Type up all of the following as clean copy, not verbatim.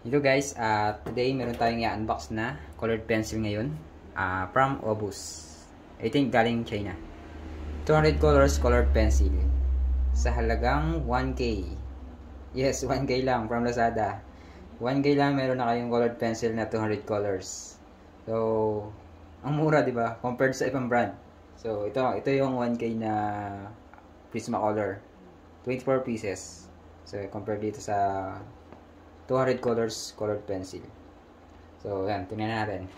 Ito guys, today meron tayong i-unbox na colored pencil ngayon from Obus. I think galing China. 200 colors colored pencil sa halagang 1K. Yes, 1K lang from Lazada. 1K lang meron na kayong colored pencil na 200 colors. So, ang mura 'di ba compared sa ibang brand. So, ito yung 1K na Prismacolor. 24 pieces. So, compare dito sa 200 colors colored pencil. So, yan. Tingnan natin.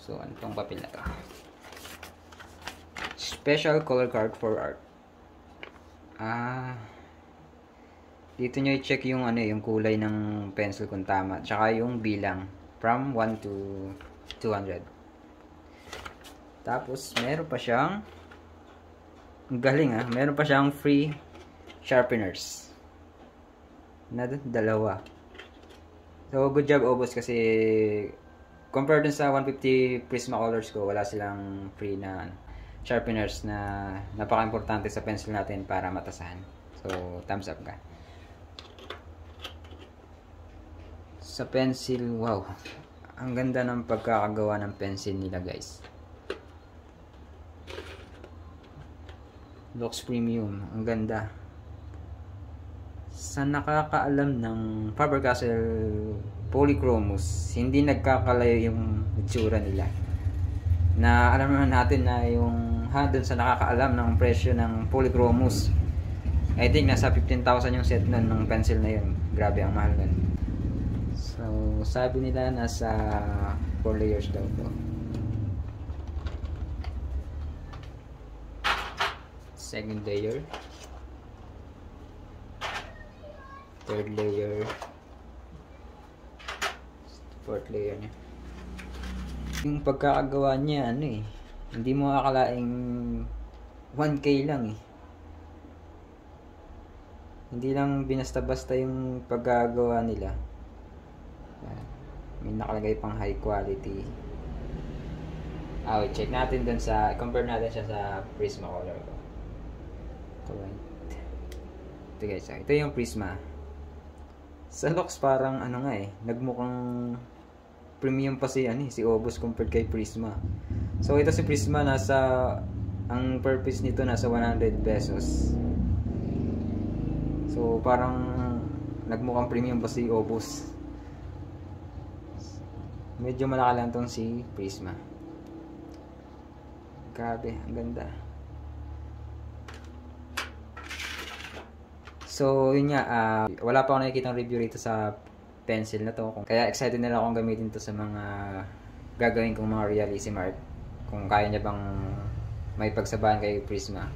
So, ano tong papel na to? Special color card for art. Dito nyo i-check yung yung kulay ng pencil kung tama. Tsaka yung bilang. From 1 to 200. Tapos, meron pa siyang ang galing meron pa siyang free sharpeners na dalawa. So, good job Obus kasi compared dun sa 150 Prismacolors ko, wala silang free na sharpeners na napaka-importante sa pencil natin para matasahan. So, thumbs up ka. Sa pencil, wow. Ang ganda ng pagkakagawa ng pencil nila, guys. Looks premium. Ang ganda. Sa nakakaalam ng Faber-Castell Polychromos, hindi nagkakalayo yung itsura nila. Na alam naman natin na yung dun sa nakakaalam ng presyo ng Polychromos, I think nasa 15,000 yung set nun ng pencil na yun. Grabe, ang mahal nun. So, sabi nila nasa 4 layers daw to. Second layer, third layer, fourth layer niya. Yung pagkakagawa niya hindi mo akalaing 1K lang Hindi lang binasta-basta yung pagkakagawa nila. May nakalagay pang high quality. Check natin dun compare natin siya sa Prismacolor ko. Ito guys, ito yung Prisma. Sa looks parang nagmukhang premium pa si Obus compared kay Prisma. So ito si Prisma ang purpose nito nasa 100 pesos. So parang nagmukhang premium pa si Obus. Medyo malaki lang tong si Prisma. Grabe, ang ganda. So, yun nga, wala pa ako nakikitang review rito sa pencil na to. Kaya excited na lang akong gamitin to sa mga gagawin kong mga realism art. Kung kaya niya bang may pagsabahan kay Prisma.